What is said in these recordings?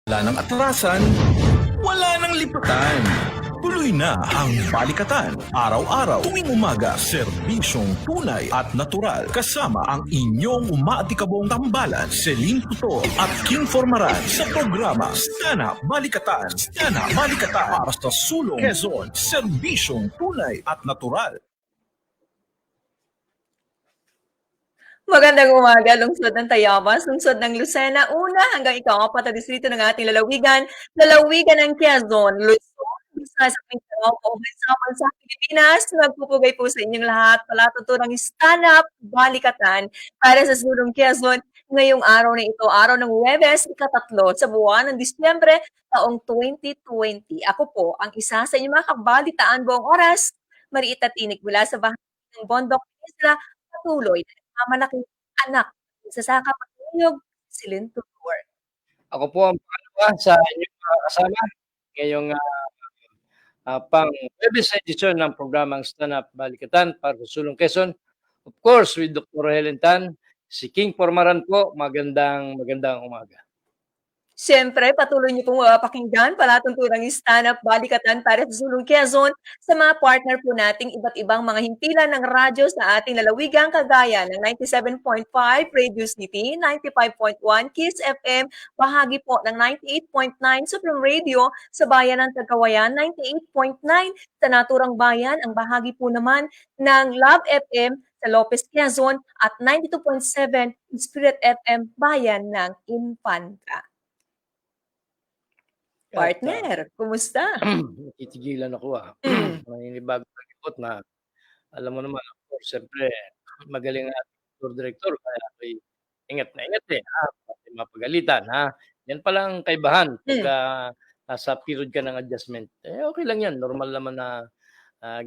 Wala nang atrasan, wala nang lipatan. Tuloy na ang Balikatan. Araw-araw, tuwing umaga, serbisyong tunay at natural. Kasama ang inyong umaatikabong tambalan, Celine Tutor at King Formaran sa programa Stana Balikatan. Stana Balikatan para sa sulong Quezon, serbisyong tunay at natural. Magandang umaga, lungsod ng Tayabas, lungsod ng Lucena, una hanggang ika-4 na distrito ng ating lalawigan ng Quezon, Luzon, Visayas at Mindanao, kaugnay sa Pilipinas. Nagpupugay po sa inyong lahat, palatuntunang stand-up, balikatan para sa sulong Quezon ngayong araw na ito, araw ng Huwebes, ika-3 sa buwan ng Disyembre, taong 2020. Ako po ang isa sa inyong mga kabalitaan buong oras, Mariita Tinik mula sa bahay ng Bondok Isla, patuloy pamanaking anak, nagsasaka pagtulog, Celine Tutor. Ako po ang pangalawa sa inyong kasama ngayong pang-Webes edition ng programang Stand Up Balikatan para sa Sulong Quezon. Of course, with Dr. Helen Tan, si King Formaran po, magandang umaga. Siyempre, patuloy niyo pong pakinggan palatuntunang stand-up balikatan para sa Sulong Quezon sa mga partner po nating iba't ibang mga himpilan ng radyo sa ating lalawigan kagaya ng 97.5 Radio City, 95.1 Kiss FM, bahagi po ng 98.9 Supreme Radio sa bayan ng Tagkawayan, 98.9 sa Naturang Bayan, ang bahagi po naman ng Love FM sa Lopez, Quezon at 92.7 Spirit FM, bayan ng Infanta. Partner, kumusta? Titigilan ako Maninibago na report na alam mo naman, of course, siyempre magaling na ating director kaya ako'y ingat na ingat pati mapagalitan Yan palang kaibahan pagka nasa period ka ng adjustment. Okay lang yan, normal naman na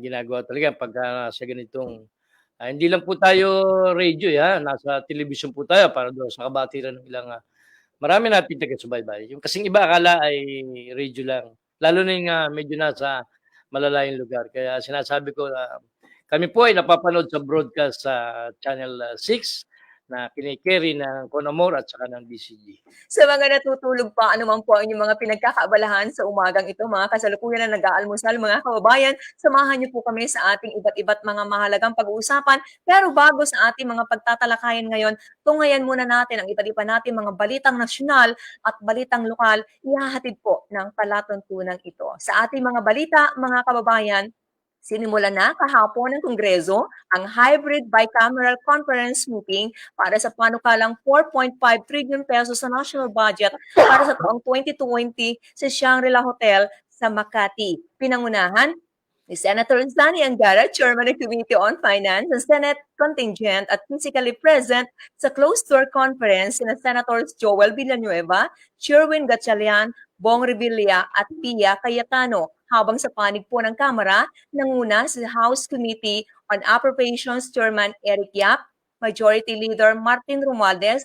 ginagawa talaga pagka sa ganitong hindi lang po tayo radio nasa television po tayo para doon sa kabatiran ng ilang marami nating taga-subaybay. Yung kasing iba akala ay radio lang. Lalo na yung medyo nasa malalayong lugar. Kaya sinasabi ko kami po ay napapanood sa broadcast sa Channel 6 na kini-carry ng Conamor at saka ng DCG. Sa mga natutulog pa, ano man po ang inyong mga pinagkakaabalahan sa umagang ito, mga kasalukuyan na nag-aalmusal, mga kababayan, samahan niyo po kami sa ating iba't mga mahalagang pag-uusapan. Pero bago sa ating mga pagtatalakayan ngayon, tungayan muna natin ang iba't iba natin mga balitang nasyonal at balitang lokal, ihahatid po ng palatuntunan ito. Sa ating mga balita, mga kababayan, sinimulan na kahapon ng Kongreso ang hybrid bicameral conference meeting para sa panukalang 4.5 trillion pesos sa national budget para sa taong 2020 sa Shangri-La Hotel sa Makati. Pinangunahan ni Senator Zani Angara, Chairman ng Committee on Finance, and Senate contingent at physically present sa closed-door conference sina Senators Joel Villanueva, Sherwin Gatchalian, Bong Revilla at Pia Cayetano. Habang sa panig po ng Kamara, nanguna si House Committee on Appropriations Chairman Eric Yap, Majority Leader Martin Romualdez,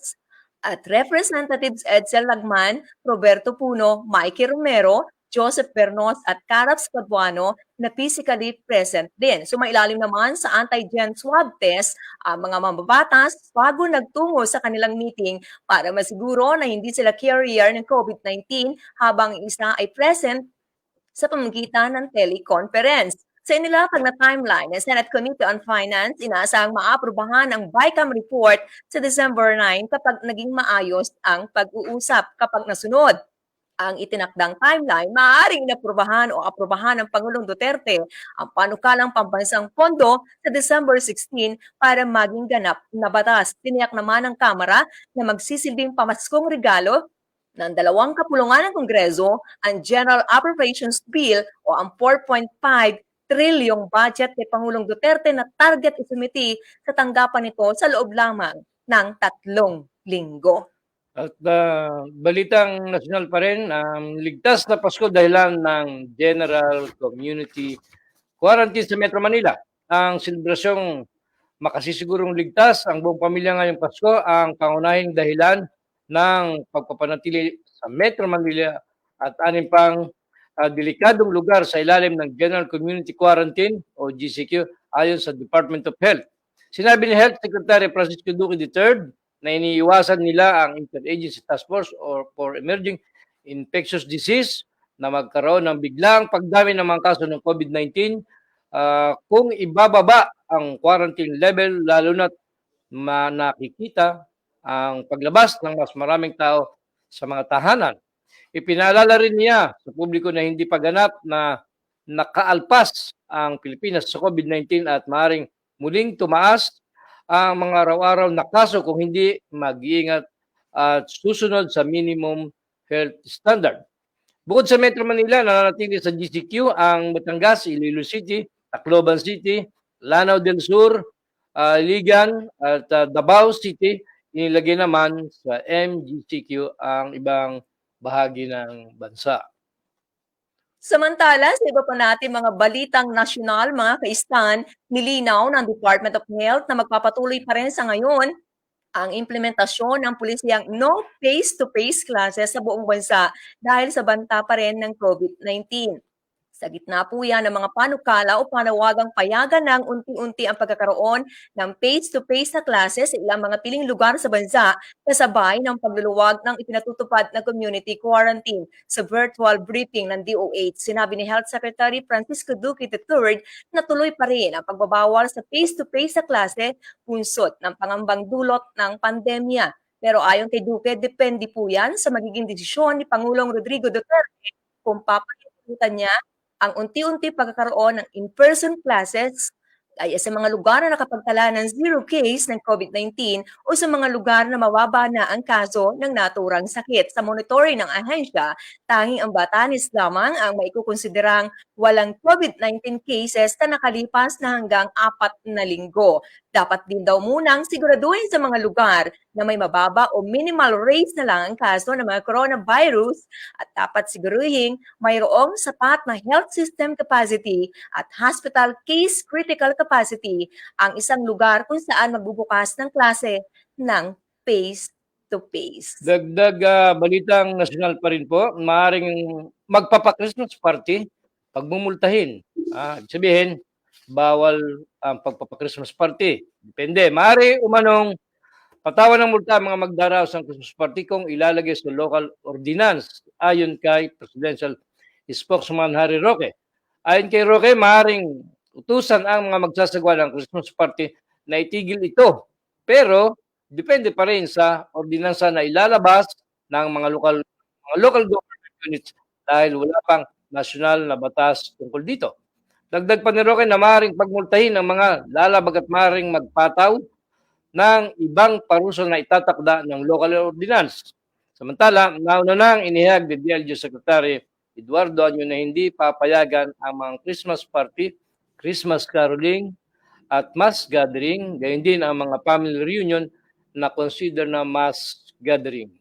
at Representatives Edsel Lagman, Roberto Puno, Mikey Romero, Joseph Bernos at Caraps Paduano na physically present din. So mailalim naman sa antigen swab test ang mga mambabatas bago nagtungo sa kanilang meeting para masiguro na hindi sila carrier ng COVID-19 habang isa ay present sa pamamagitan ng teleconference. Sa inilapag na timeline ng Senate Committee on Finance, inaasahang maaprubahan ang BICAM report sa December 9 kapag naging maayos ang pag-uusap. Kapag nasunod ang itinakdang timeline, maaaring inaprubahan o aprubahan ng Pangulong Duterte ang panukalang pambansang pondo sa December 16 para maging ganap na batas. Tiniyak naman ng Kamara na magsisilbing pamaskong regalo ng dalawang kapulungan ng Kongreso ang General Appropriations Bill o ang 4.5 trilyong budget ni Pangulong Duterte na target isumiti sa tanggapan nito sa loob lamang ng 3 linggo. At balitang nasyonal pa rin, ligtas na Pasko dahilan ng General Community Quarantine sa Metro Manila. Ang selebrasyong makasisigurong ligtas ang buong pamilya ngayong Pasko ang pangunahing dahilan ng pagpapanatili sa Metro Manila at anim pang delikadong lugar sa ilalim ng General Community Quarantine o GCQ ayon sa Department of Health. Sinabi ni Health Secretary Francisco Duque III na iniiwasan nila ang Interagency Task Force or for Emerging infectious disease na magkaroon ng biglang pagdami ng mga kaso ng COVID-19 kung ibababa ang quarantine level, lalo na nakikita ang paglabas ng mas maraming tao sa mga tahanan. Ipinaalala rin niya sa publiko na hindi pa ganap na nakaalpas ang Pilipinas sa COVID-19 at maaaring muling tumaas ang mga araw-araw na kaso kung hindi mag-iingat at susunod sa minimum health standard. Bukod sa Metro Manila, nananatili sa GCQ ang Batangas, Iloilo City, Tacloban City, Lanao del Sur, Ligan at Davao City. Inilagay naman sa MGCQ ang ibang bahagi ng bansa. Samantala, sa iba pa natin mga balitang nasyonal, mga kaistan, nilinaw ng Department of Health na magpapatuloy pa rin sa ngayon ang implementasyon ng pulisiyang no face-to-face classes sa buong bansa dahil sa banta pa rin ng COVID-19. Sa gitna po yan ng mga panukala o panawagang payagan ng unti-unti ang pagkakaroon ng face-to-face na klase sa ilang mga piling lugar sa bansa kasabay ng pagluluwag ng ipinatutupad na community quarantine. Sa virtual briefing ng DOH, sinabi ni Health Secretary Francisco Duque III na tuloy pa rin ang pagbabawal sa face-to-face na klase punsot ng pangambang dulot ng pandemya. Pero ayon kay Duque, depende po yan sa magiging desisyon ni Pangulong Rodrigo Duterte kung papahintulutan niya ang unti-unti pagkakaroon ng in-person classes ay sa mga lugar na nakapagtala ng zero case ng COVID-19 o sa mga lugar na mababa na ang kaso ng naturang sakit. Sa monitoring ng ahensya, tanging ang Batanes lamang ang maikukonsiderang walang COVID-19 cases na nakalipas na hanggang 4 na linggo. Dapat din daw munang siguraduhin sa mga lugar na may mababa o minimal rates na lang ang kaso ng mga coronavirus at dapat siguruhin mayroong sapat na health system capacity at hospital case critical capacity ang isang lugar kung saan magbubukas ng klase ng face-to-face. Dagdag balitang nasyonal pa rin po, maaaring magpapa-Christmas party, pagmumultahin. Ibig sabihin, bawal ang pagpapa-Christmas party. Depende. Maaari umanong patawan ng multa ang mga magdaraos ng Christmas party kung ilalagay sa local ordinance ayon kay Presidential Spokesman Harry Roque. Ayon kay Roque, maaaring utusan ang mga magsasagawa ng Christmas party na itigil ito. Pero depende pa rin sa ordinansa na ilalabas ng mga local government units dahil wala pang nasyonal na batas tungkol dito. Dagdag pa ni Roque na maaaring pagmultahin ang mga lalabag at maaaring magpataw ng ibang parusa na itatakda ng local ordinance. Samantala, nauna nang inihag ni DLG Secretary Eduardo Anyo na hindi papayagan ang mga Christmas party, Christmas caroling, at mass gathering, gayon din ang mga family reunion na consider na mass gathering.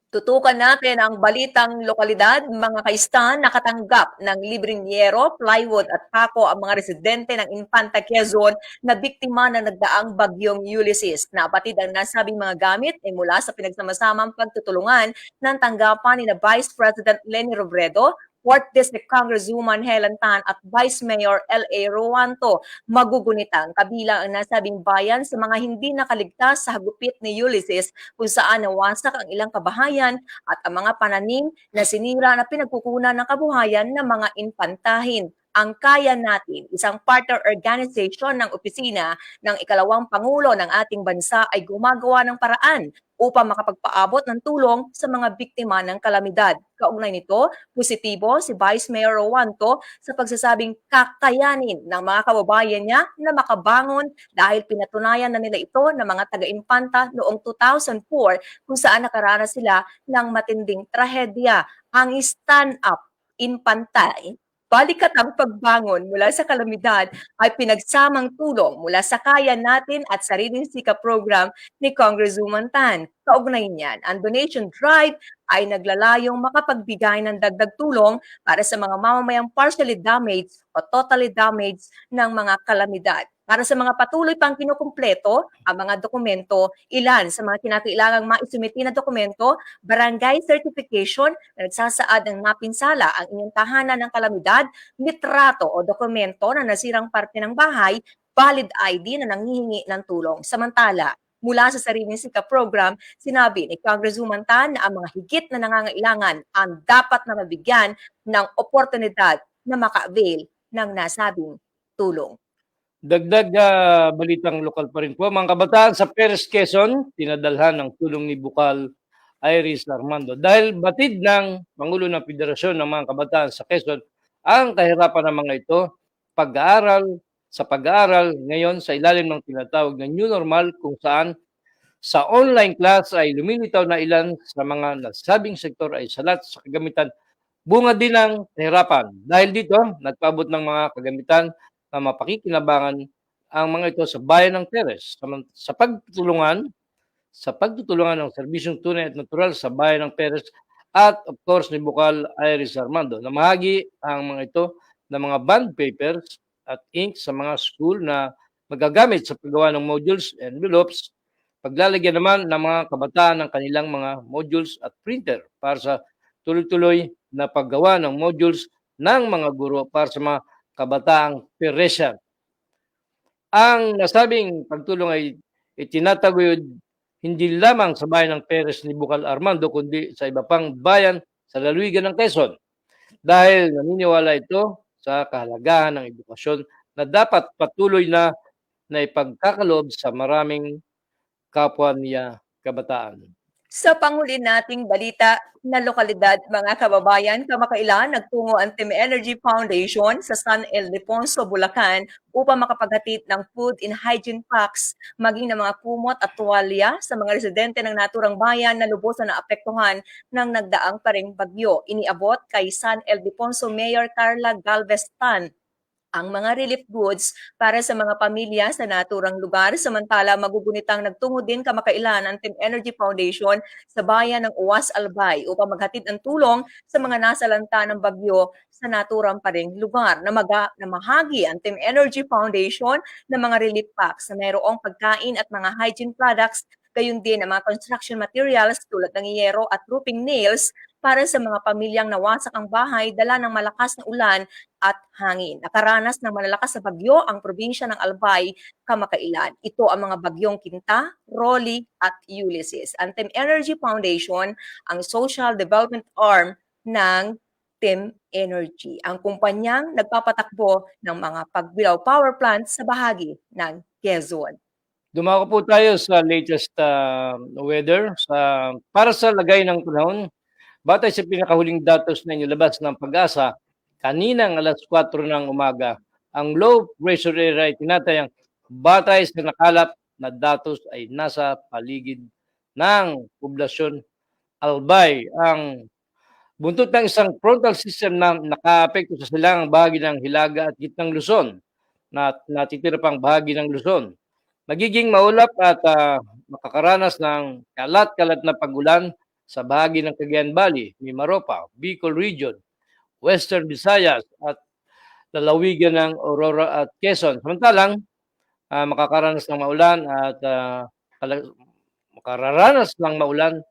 Tutukan natin ang balitang lokalidad, mga kaistan, nakatanggap ng libreng yero, plywood at pako ang mga residente ng Infanta Quezon na biktima ng nagdaang bagyong Ulysses. Napatid ang nasabing mga gamit ay mula sa pinagsamasamang pagtutulungan ng tanggapan ni na Vice President Leni Robredo, 4th District Congresswoman Helen Tan at Vice Mayor L.A. Ruanto. Magugunitang kabilang ang nasabing bayan sa mga hindi nakaligtas sa hagupit ni Ulysses kung saan nawasak ang ilang kabahayan at ang mga pananim na sinira na pinagkukunan ng kabuhayan ng mga infantahin. Ang Kaya Natin, isang partner organization ng opisina ng ikalawang Pangulo ng ating bansa ay gumagawa ng paraan upang makapagpaabot ng tulong sa mga biktima ng kalamidad. Kaugnay nito, positibo si Vice Mayor Ruanto sa pagsasabing kakayanin ng mga kababayan niya na makabangon dahil pinatunayan na nila ito ng mga taga-Infanta noong 2004 kung saan nakaranas sila ng matinding trahedya. Ang Stand Up Infantay, balikatang pagbangon mula sa kalamidad ay pinagsamang tulong mula sa Kaya Natin at Sariling Sikap program ni Congresswoman Tan. Kaugnay niyan, ang donation drive ay naglalayong makapagbigay ng dagdag tulong para sa mga mamamayang partially damaged o totally damaged ng mga kalamidad. Para sa mga patuloy pang kinukumpleto ang mga dokumento, ilan sa mga kinakailangang maisumiti na dokumento, barangay certification na nagsasaad ng mapinsala ang inyong tahanan ng kalamidad, litrato o dokumento na nasirang parte ng bahay, valid ID na nanghihingi ng tulong. Samantala, Mula sa Sariling Sikap Program, sinabi ni Congresswoman Tan na ang mga higit na nangangailangan ang dapat na mabigyan ng oportunidad na maka-avail ng nasabing tulong. Dagdag balitang lokal pa rin po, mga kabataan sa Perez, Quezon, tinadalhan ng tulong ni Bukal Iris Armando. Dahil batid ng Pangulo ng Federasyon ng mga kabataan sa Quezon ang kahirapan ng mga ito, pag-aaral ngayon sa ilalim ng tinatawag na new normal kung saan sa online class ay lumilitaw na ilan sa mga nasabing sektor ay salat sa kagamitan. Bunga din ng kahirapan. Dahil dito, nagpaabot ng mga kagamitan na mapakikinabangan ang mga ito sa bayan ng Perez sa pagtutulungan ng serbisyong tunay at natural sa bayan ng Perez at of course ni Bukal Iris Armando. Namahagi ang mga ito ng mga bond papers at ink sa mga school na magagamit sa paggawa ng modules and envelopes. Paglalagyan naman ng mga kabataan ng kanilang mga modules at printer para sa tuloy-tuloy na paggawa ng modules ng mga guro para sa mga kabataang Peresian. Ang nasabing pagtulong ay itinataguyod hindi lamang sa bayan ng Perez ni Bukal Armando kundi sa iba pang bayan sa lalawigan ng Quezon. Dahil naniniwala ito sa kahalagahan ng edukasyon na dapat patuloy na ipagkakaloob sa maraming kapwa niya kabataan. Sa panghuli nating balita na lokalidad, mga kababayan, kamakailan nagtungo ang Team Energy Foundation sa San Ildefonso, Bulacan upang makapaghatid ng food and hygiene packs maging ng mga kumot at tuwalya sa mga residente ng naturang bayan na lubos na naapektuhan ng nagdaang paring bagyo. Iniabot kay San Ildefonso Mayor Carla Galvez Tan ang mga relief goods para sa mga pamilya sa naturang lugar. Samantala, magugunitang nagtungo din kamakailan ang Team Energy Foundation sa bayan ng Uwas Albay upang maghatid ng tulong sa mga nasalanta ng bagyo sa naturang pa ring lugar. Namahagi ang Team Energy Foundation ng mga relief packs na mayroong pagkain at mga hygiene products, gayon din ang mga construction materials tulad ng yero at roofing nails para sa mga pamilyang nawasak ang bahay dala ng malakas na ulan at hangin. Nakaranas ng malalakas na bagyo ang probinsya ng Albay kamakailan. Ito ang mga bagyong Kinta, Rolly at Ulysses. Ang Team Energy Foundation ang social development arm ng Team Energy, ang kumpanyang nagpapatakbo ng mga pagbilaw power plant sa bahagi ng Quezon. Dumako po tayo sa latest weather para sa lagay ng panahon. Batay sa pinakahuling datos na inilabas ng Pag-asa, kaninang alas 4 ng umaga, ang low pressure area ay tinatayang batay sa nakalap na datos ay nasa paligid ng poblasyon Albay. Ang buntot ng isang frontal system na nakaapekto sa silangang bahagi ng Hilaga at gitnang Luzon na natitira pang bahagi ng Luzon. Magiging maulap at makakaranas ng kalat-kalat na pag-ulan sa bahagi ng Cagayan Valley, Mimaropa, Bicol Region, Western Visayas at lalawigan ng Aurora at Quezon. Samantalang, makakaranas ng maulan at makararanas ng maulan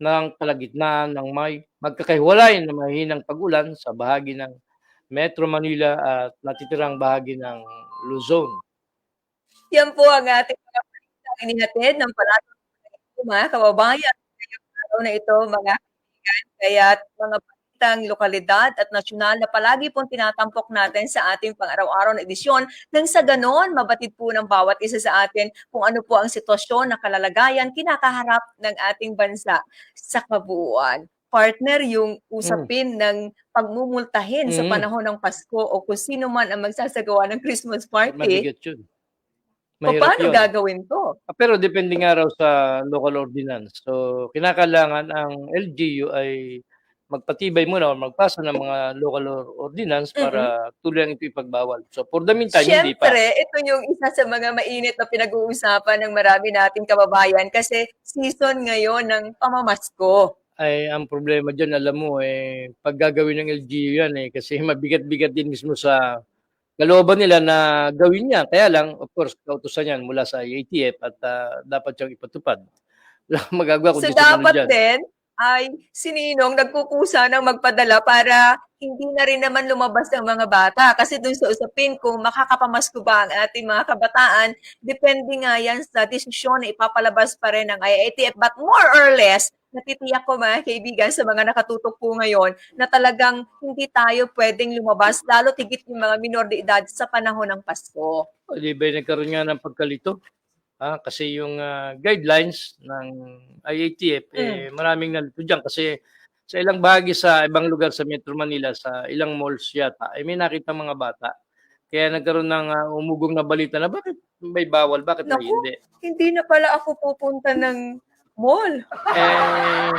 ng kalagitnaan ng may magkakahiwalay na mahinang pag-ulan sa bahagi ng Metro Manila at natitirang bahagi ng Luzon. Yan po ang ating mga balitang inihatid ng palatang mga kababayan na ito, mga kaibigan, kaya mga balitang lokalidad at nasyonal na palagi pong tinatampok natin sa ating pang-araw-araw na edisyon nang sa ganon mabatid po ng bawat isa sa atin kung ano po ang sitwasyon na kalalagayan kinakaharap ng ating bansa sa kabuuan. Partner, yung usapin ng pagmumultahin sa panahon ng Pasko o kung sino man ang magsasagawa ng Christmas party. Mabigat yun. Paano gagawin to? Pero depende nga raw sa local ordinance. So, kinakailangan ang LGU ay magpatibay muna o magpasa ng mga local ordinance para tuloy ang ito ipagbawal. So, for the meantime, hindi pa. Siyempre, ito yung isa sa mga mainit na pinag-uusapan ng marami nating kababayan kasi season ngayon ng pamamasko. Ay, ang problema dyan, alam mo, pag gagawin ng LGU yan, kasi mabigat-bigat din mismo sa kalooban nila na gawin niya. Kaya lang, of course, kautusan yan mula sa ATF at dapat siyang ipatupad. Wala magagawa kung So, dapat din, ay si Ninong nagkukusa ng magpadala para hindi na rin naman lumabas ang mga bata. Kasi dun sa usapin kung makakapamasko ba ang ating mga kabataan, depende nga yan sa desisyon na ipapalabas pa rin ng IITF. But more or less, natitiyak ko mga kaibigan sa mga nakatutok po ngayon na talagang hindi tayo pwedeng lumabas, lalo tigit yung mga minor de edad sa panahon ng Pasko. O, di ba nagkaroon nga ng pagkalito? Kasi yung guidelines ng IATF, maraming nalito dyan. Kasi sa ilang bahagi sa ibang lugar sa Metro Manila, sa ilang malls yata, ay may nakita mga bata. Kaya nagkaroon ng umugong na balita na bakit may bawal, bakit may Naku, hindi. hindi na pala ako pupunta ng mall. Eh,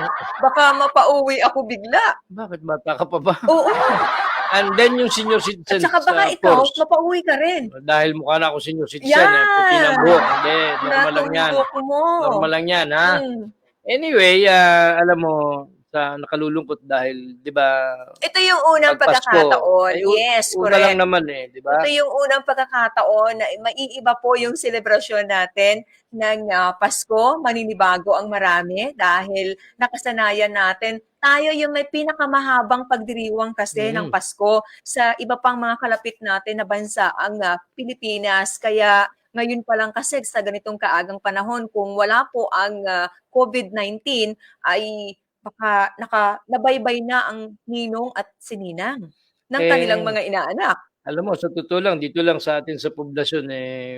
Baka mapauwi ako bigla. bakit bata ka pa ba? Oo. And then yung senior At citizens, saka baka of ikaw, course, mapauwi ka rin. dahil mukha na ako senior citizen, puti ng buhok. Hindi, normal lang yan. Natumbok mo. Normal lang yan, ha? Hmm. Anyway, alam mo, sa nakalulungkot dahil, di ba, Ito yung unang pag Pasko, pagkakataon. ay, Yes, una lang correct. naman di ba? Ito yung unang pagkakataon na maiiba po yung selebrasyon natin ng Pasko. Maninibago ang marami dahil nakasanayan natin. Tayo yung may pinakamahabang pagdiriwang kasi ng Pasko sa iba pang mga kalapit natin na bansa, ang Pilipinas. Kaya ngayon pa lang kasi sa ganitong kaagang panahon, kung wala po ang COVID-19, ay baka nabaybay na ang ninong at si ninang ng kanilang mga inaanak. Alam mo, sa totoo lang, dito lang sa atin sa poblasyon,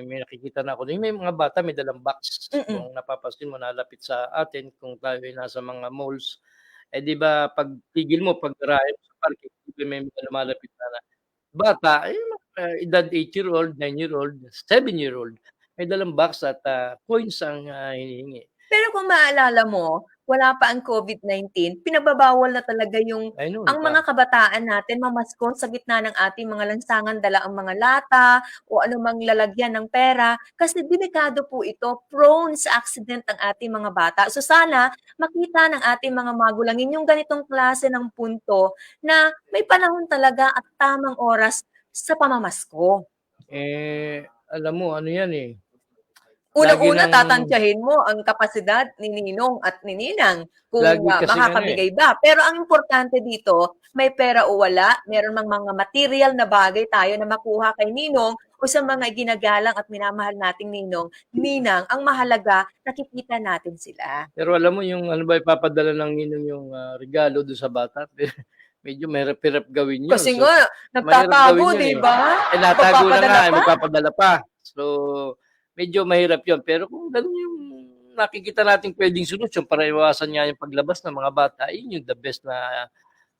may nakikita na ako. May mga bata may dalang box. Kung napapansin mo, nalapit sa atin, kung tayo ay nasa mga malls. Di ba, pag tigil mo, pag drive sa parking, may mga lumalapit na bata, edad 8-year-old, 9-year-old, 7-year-old, may dalang box at coins ang hinihingi. Pero kung maalala mo, wala pa ang COVID-19, pinagbabawal na talaga yung ang mga kabataan natin mamasko sa gitna ng ating mga lansangan, dala ang mga lata o anumang lalagyan ng pera kasi delikado po ito, prone sa accident ang ating mga bata. So sana makita ng ating mga magulangin yung ganitong klase ng punto na may panahon talaga at tamang oras sa pamamasko. Alam mo, ano yan Unang-una, tatantyahin mo ang kapasidad ni ninong at ni ninang kung makakabigay ba. Pero ang importante dito, may pera o wala, meron mang mga material na bagay tayo na makuha kay ninong o sa mga ginagalang at minamahal nating ninang, ang mahalaga, nakikita natin sila. Pero alam mo yung ano ba ipapadala ng ninong yung regalo doon sa bata? Medyo mahirap-hirap gawin yun. Kasi nga, nagtatago, di ba? Natago na nga, magpapadala pa. So, medyo mahirap yun. Pero kung gano'n yung nakikita natin pwedeng solusyon para iwasan nga yung paglabas ng mga bata, yun yung the best na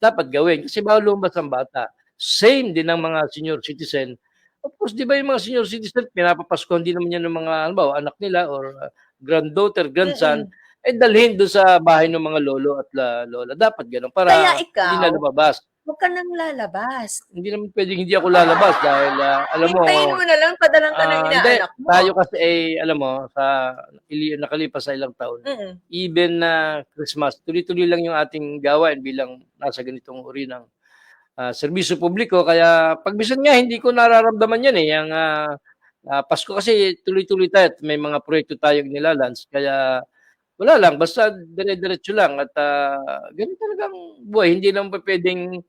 dapat gawin. Kasi bawal lumabas ang bata. Same din ng mga senior citizen. Of course, di ba yung mga senior citizen, pinapapaskon din naman yan ng mga anak nila or granddaughter, grandson, dalhin doon sa bahay ng mga lolo at lola. Dapat gano'n para Kaya ikaw, hindi na lumabas. Huwag ka nang lalabas. Hindi naman pwedeng hindi ako lalabas dahil alam mo. Hintayin mo na lang, padalang ka ng inaanak mo. Tayo kasi alam mo, sa nakalipas sa ilang taon, even na Christmas, tuloy-tuloy lang yung ating gawain bilang nasa ganitong uri ng serbisyo publiko. Kaya pagbisan nga, hindi ko nararamdaman yan yung Pasko kasi tuloy-tuloy tayo at may mga proyekto tayong nilalans. Kaya wala lang, basta dire-diretso lang at ganito talagang buhay. Hindi lang pwedeng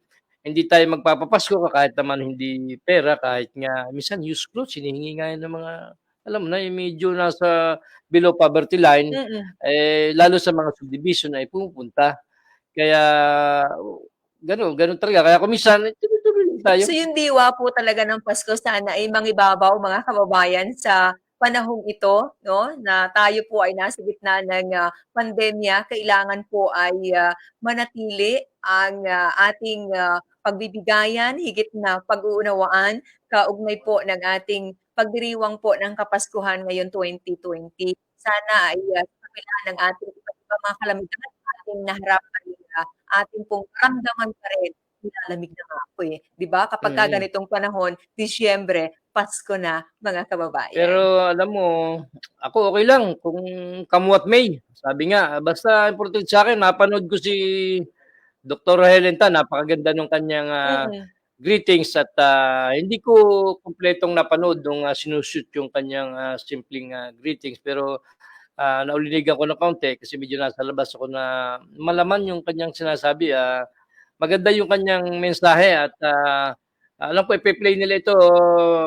hindi tayo magpapapasko kahit naman hindi pera, kahit nga minsan used clothes, hinihingi nga ng mga, alam mo na, yung medyo nasa below poverty line, lalo sa mga subdivision na pumupunta. Kaya, ganun talaga. Kaya kung minsan, tuloy-tuloy lang tayo. So yung diwa po talaga ng Pasko sana ay mangibabaw mga kababayan sa panahong ito, no, na tayo po ay nasa gitna ng pandemya, kailangan po ay manatili ang ating pagbibigayan, higit na pag-uunawaan, kaugnay po ng ating pagdiriwang po ng Kapaskuhan ngayon 2020. Sana ay sa kabila ng ating iba't ibang mga kalamidad, ating naharap ay ating pong ramdaman pa rin. Nilalamig na nga ako di ba? Kapag ganitong panahon, Disyembre, Pasko na, mga kababayan. Pero alam mo, ako okay lang kung kamuat May. Sabi nga, basta importante sa akin, napanood ko si Dr. Helen Tan, napakaganda nung kanyang greetings at hindi ko kumpletong napanood nung sinushoot yung kanyang simpleng greetings. Pero nauliligan ko ng kaunti kasi medyo nasa labas ako na malaman yung kanyang sinasabi. Maganda yung kanyang mensahe at, alam ko ipe-play nila ito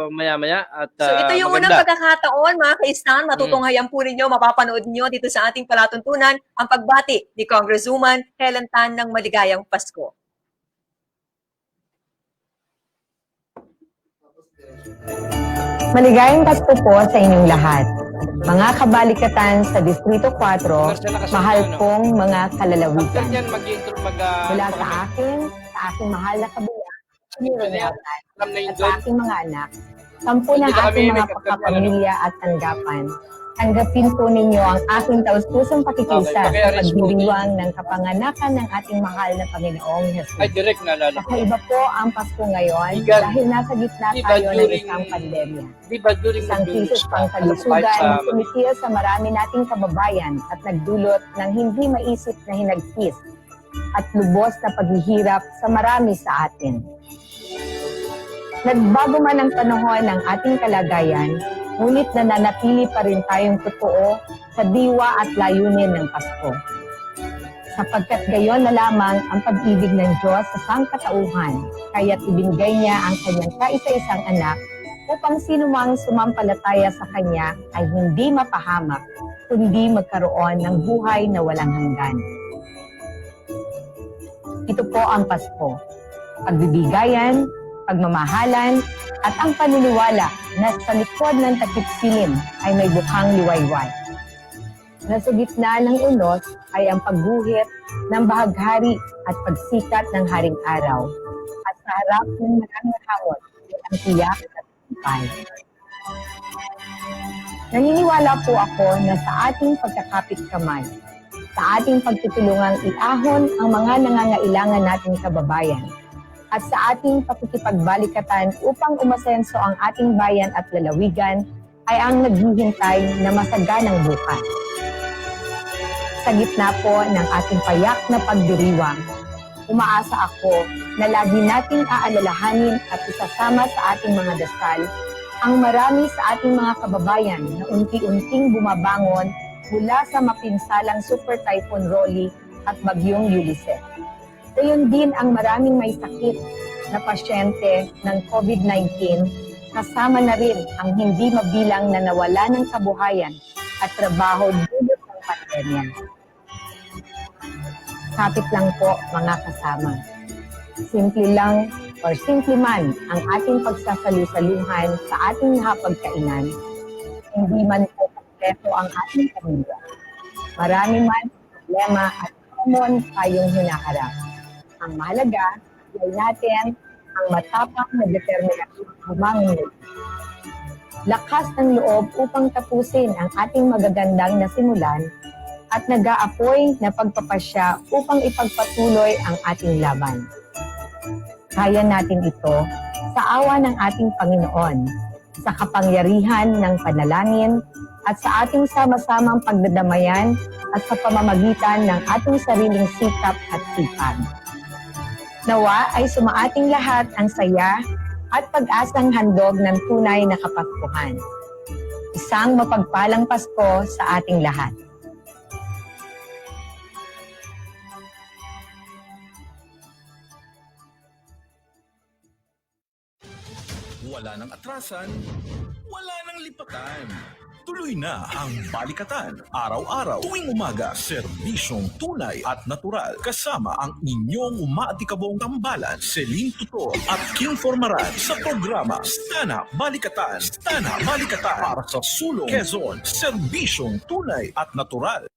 maya-maya at, So ito yung unang maganda. pagkakataon mga ka-Stan, matutunghayan po ninyo, mapapanood niyo dito sa ating palatuntunan ang pagbati ni Congresswoman Helen Tan ng maligayang Pasko. Maligayang Pasko po sa inyong lahat. Mga kabalikatan sa Distrito 4, mahal pong mga After kalalawigan. niyan mag-intro Mula sa akin, sa aking mahal na kabiyak, ni Ronaldan, alam na yun at sa doon. aking mga anak, 10 ng Hindi na kami aking mga may kapamilya at tanggapan, tanggapin po ninyo ang aking taus-pusong pakikisa sa pagdiriwang ng kapanganakan ng ating mahal na Panginoong Jesus. Ay, direct naalala ko. Kakaiba po ang Pasko ngayon Igan, dahil nasa gitna di ba tayo ng during- isang pandemya. Di ba during Isang krisis pang kalusugan na sumitiya sa marami nating kababayan at nagdulot ng hindi maisip na hinagpis at lubos na paghihirap sa marami sa atin. Nagbago man ang panahon ng ating kalagayan, ngunit nananatili pa rin tayong totoo sa diwa at layunin ng Pasko. Sapagkat gayon na lamang ang pag-ibig ng Diyos sa sangkatauhan, kaya't ibinigay niya ang kanyang kaisa-isang anak upang sinumang sumampalataya sa kanya ay hindi mapahamak, kundi magkaroon ng buhay na walang hanggan. Ito po ang Pasko, pagbibigayan, pagmamahalan, at ang paniniwala na sa likod ng takip silim ay may bukhang liwayway. Nasa gitna ng unos ay ang pagguhit ng bahaghari at pagsikat ng haring araw. At sa harap ng maraming hamon ay ang tiyak at tagumpay. Naniniwala po ako na sa ating pagkakapit kamay, sa ating pagtutulungang iahon ang mga nangangailangan nating kababayan, at sa ating pakikipagbalikatan upang umasenso ang ating bayan at lalawigan ay ang naghihintay na masaganang bukas. Sa gitna po ng ating payak na pagdiriwang, umaasa ako na lagi nating aalalahanin at isasama sa ating mga dasal ang marami sa ating mga kababayan na unti-unting bumabangon mula sa mapinsalang Super Typhoon Rolly at Bagyong Ulysses. Gayon din ang maraming may sakit na pasyente ng COVID-19, kasama na rin ang hindi mabilang na nawala ng kabuhayan at trabaho dulot ng pandemya. Kapit lang po mga kasama. Simple lang or simple man ang ating pagsasalu-saluhan sa ating hapagkainan, hindi man po kompleto ang ating pamilya. Marami man problema at common tayong hinaharap. Ang mahalaga, ay natin ang matapang na determinasyon bumangon. Lakas ng loob upang tapusin ang ating magagandang nasimulan at nag-aapoy na pagpapasya upang ipagpatuloy ang ating laban. Kaya natin ito sa awa ng ating Panginoon, sa kapangyarihan ng panalangin at sa ating sama-samang pagdadamayan at sa pamamagitan ng ating sariling sikap at sipag. Nawa ay sumaating lahat ang saya at pag-asang handog ng tunay na Kapaskuhan. Isang mapagpalang Pasko sa ating lahat. Wala nang atrasan, wala nang lipatan. Tuloy na ang Balikatan. Araw-araw, tuwing umaga, serbisyong tunay at natural. Kasama ang inyong umaatikabong tambalan, Celine Tutor at Kim Formaran sa programa Stana Balikatan. Stana Balikatan para sa Sulong, Quezon. Serbisyong tunay at natural.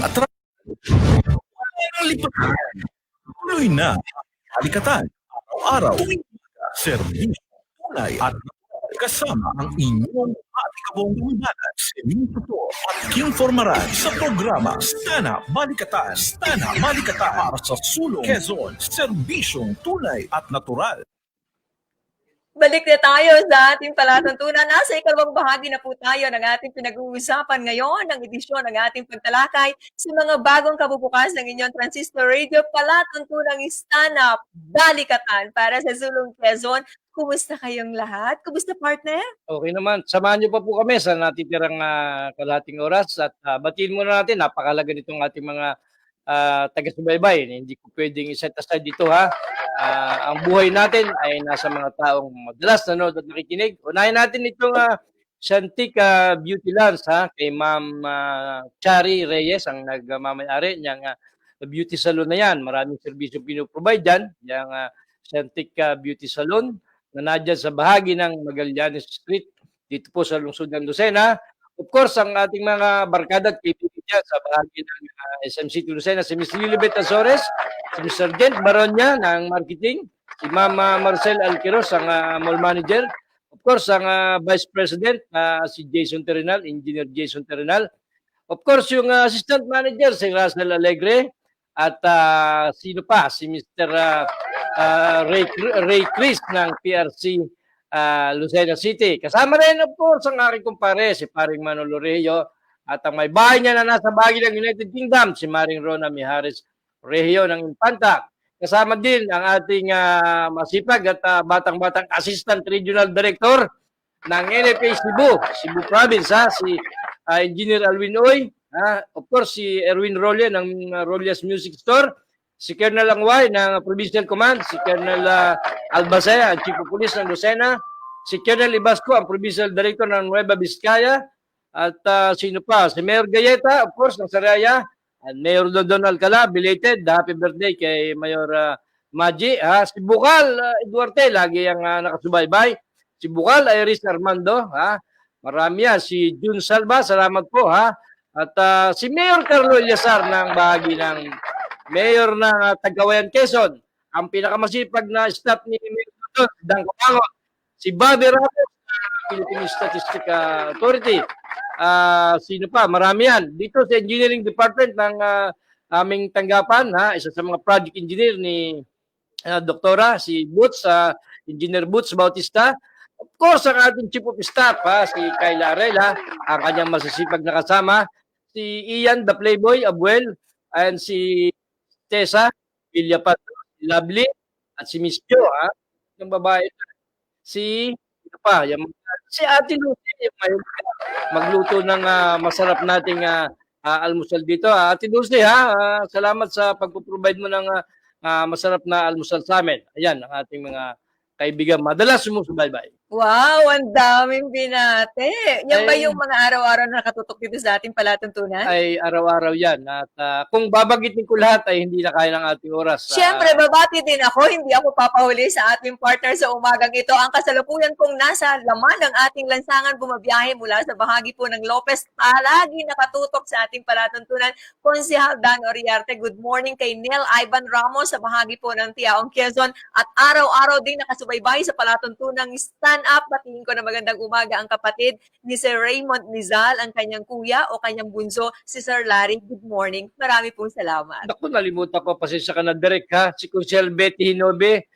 at wala nang lipatan. Tuloy na ang balikatan. Araw-araw, tuwing umaga, serbisyo, tunay at natural. Kasama ang inyong atikabong umaga, Celine Tuto at Kim Formaran sa programa Stana Balikatan. Stana Balikatan para sa sulong Quezon, serbisyong tunay at natural. Balik na tayo sa ating palatuntunan. Nasa ikalawang bahagi na po tayo ng ating pinag-uusapan ngayon ng edisyon ng ating pagtalakay sa mga bagong kabubukas ng inyong Transistor Radio Palatuntunang Stand-Up Balikatan para sa Sulong Quezon. Kumusta kayong lahat? Kumusta, partner? Okay naman. Samahan niyo pa po kami sa natitirang kalahating oras at batiin muna natin. Napakalaga nitong ating mga taga-subaybay. Hindi ko pwedeng iset aside dito ha. Ang buhay natin ay nasa mga taong madalas nanood at nakikinig. Unahin natin itong Shantik Beauty Lance ha, kay Ma'am Chari Reyes, ang nagmamayari niyang beauty salon na yan. Maraming serbisyo pinoprovide dyan. Yung Shantik Beauty Salon na nadyan sa bahagi ng Magallanes Street dito po sa lungsod ng Lucena. Of course, ang ating mga barkada at kaibigan dyan sa bahagi ng SMC Lucena, si Ms. Lilibet Azores, si Mr. Gent Baronia ng marketing, si Ma'am Marcel Alquiros, ang mall manager, of course, ang Vice President, si Jason Terrenal, Engineer Jason Terrenal, of course, yung Assistant Manager, si Russell Alegre, at sino pa? Si Mr. Ray Chris ng PRC Lucena City. Kasama rin, of course, ang aking kumpare, si Paring Manolo Rehio, at ang may bahay niya na nasa bahagi ng United Kingdom, si Maring Rona Mijares Rehio ng Infanta. Kasama din ang ating masipag at batang-batang Assistant Regional Director ng NFA Cebu Province, si Engineer Alwin Oy, of course, si Erwin Rolia ng Rolia's Music Store, si Colonel Angway ng Provincial Command, si Colonel Albacea, ang Chief of Police ng Lucena, si Colonel Ibasco, ang Provincial Director ng Nueva Vizcaya, at sino pa? Si Mayor Gayeta, of course, ng Saraya, at Mayor Dodon Alcala, belated, happy birthday kay Mayor Maji, si Bukal Duarte, lagi ang nakasubaybay, si Bukal Iris Armando, marami yan, si Jun Salva, salamat po, at si Mayor Carlo Eliasar ng bahagi ng Mayor ng Tagawayan, Quezon, ang pinakamasipag na staff ni Mayor Dodon, Dangko Pangon, si Bobby Ramos, Philippine Statistics Authority, sino pa? Marami yan. Dito sa Engineering Department ng aming tanggapan, isa sa mga project engineer ni Doktora, si Boots, Engineer Boots Bautista. Of course, ang ating Chief of Staff, si Kayla Arela, ang kanyang masasipag na kasama, si Ian the Playboy Abuel, and si Tessa Villapato, si Lovely, at si Miss Jo, yung babae. Si si Ate Lucy, yung magluto ng masarap nating almusal dito. Ate Lucy, salamat sa pagpo-provide mo ng masarap na almusal sa amin. Ayan, ang ating mga kaibigan. Madalas sumusubaybay. Wow, ang daming binate. Yan ba yung mga araw-araw na nakatutok dito sa ating palatuntunan? Ay, araw-araw yan. At kung babagitin ko lahat, ay hindi na kaya ng ating oras. Siyempre, babati din ako. Hindi ako papahuli sa ating partner sa umagang ito. Ang kasalukuyan kong nasa laman ng ating lansangan bumabiyahe mula sa bahagi po ng Lopez. Palagi nakatutok sa ating palatuntunan. Konsehal Dan Oriarte, good morning kay Neil Ivan Ramos sa bahagi po ng Tiaong Quezon. At araw-araw din nakasubaybay sa palatuntunang Stand-Up. Batiin ko na magandang umaga ang kapatid ni Sir Raymond Nizal, ang kanyang kuya o kanyang bunso, si Sir Larry. Good morning. Marami pong salamat. Naku, nalimutan ko, pasensya ka na direct si Kunsihal Betty Hinobe,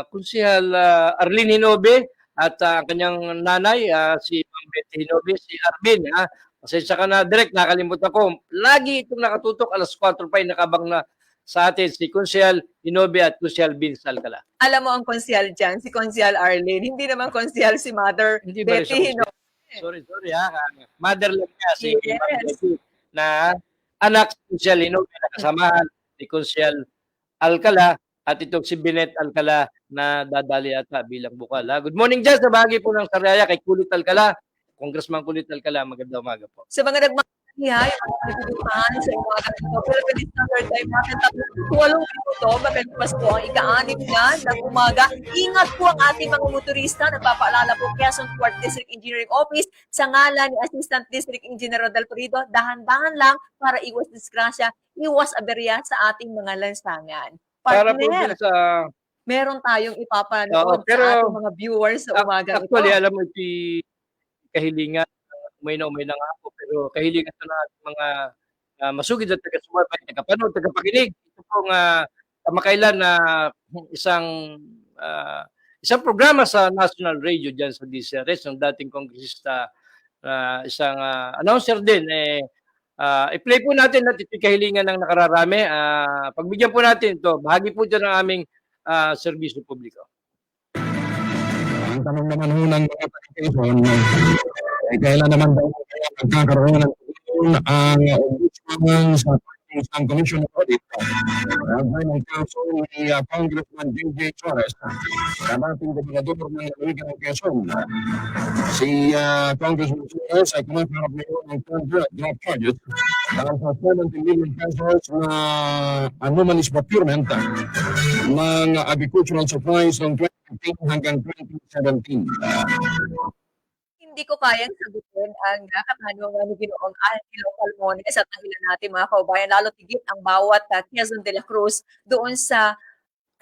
Kunsihal Arlene Hinobe, at ang kanyang nanay, si Ma'am Betty Hinobe, si Arvin. Pasensya ka na direct, nakalimutan ko. Lagi itong nakatutok, alas 4 pa, nakabang na sa atin si Kunsihal Hinobe at Kunsihal Vince Alcala. Alam mo ang konsihal dyan, si Konsihal Arlene. Hindi naman konsihal si Mother Hindi ba Betty Hinobe. Sorry Mother lang niya, si Yes. Ma'am Betty, na anak si Kunsihal Hinobe na kasamahan ni Kunsihal Alcala at itong si Binet Alcala na dadali ata bilang bukal. Good morning dyan sa bahagi po ng Saraya kay Kulit Alcala, Congressman Kulit Alcala, magandang umaga po. Sa mga Yeah, yung mga nagbibigyan sa umagang ito. Philippine Standard Time natin, 8 minuto, magalipas po ang ika-6 na ng umaga. Ingat po ang ating mga motorista. Nagpapaalala po Quezon 4th District Engineering Office sa ngalan ni Assistant District Engineer Rodel Purido, dahan-dahan lang para iwas disgrasya, iwas aberya sa ating mga lansangan. Para po Partner, din sa meron tayong Oo, ipapanood sa pero ating mga viewers sa umaga actually, ito. alam mo, kahilingan, umay na nga ako, pero kahilingan ito ng ating mga masugid at taga-subaybay, tagapanood, tagapakinig. Ito pong kamakailan na isang isang programa sa National Radio dyan sa DCRS ng dating kongresista, isang announcer din. I-play po natin at ito'y kahilingan ng nakararami. Pagbigyan po natin ito, bahagi po ito ng aming serbisyo publiko. Ang tanong naman ho ng mga taga-Quezon, kailan naman daw kaya magkakaroon ng tulong ang ombudsman sa isang commission of audit. Gagawin ng kaso ni Congressman J.J. Suarez, dating gobernador ng Lalawigan ng Quezon. Si Congressman Suarez ay kumakarap ngayon ng draft charges dahil sa 70 million pesos na anomalous procurement ng agricultural supplies noong 2015 hanggang 2017. Hindi ko kayang sagutin ang katanungan ni Ginoong Angelo Palmones at ang ilan natin mga kaubayan, lalo tigit ang bawat Quezon de la Cruz doon sa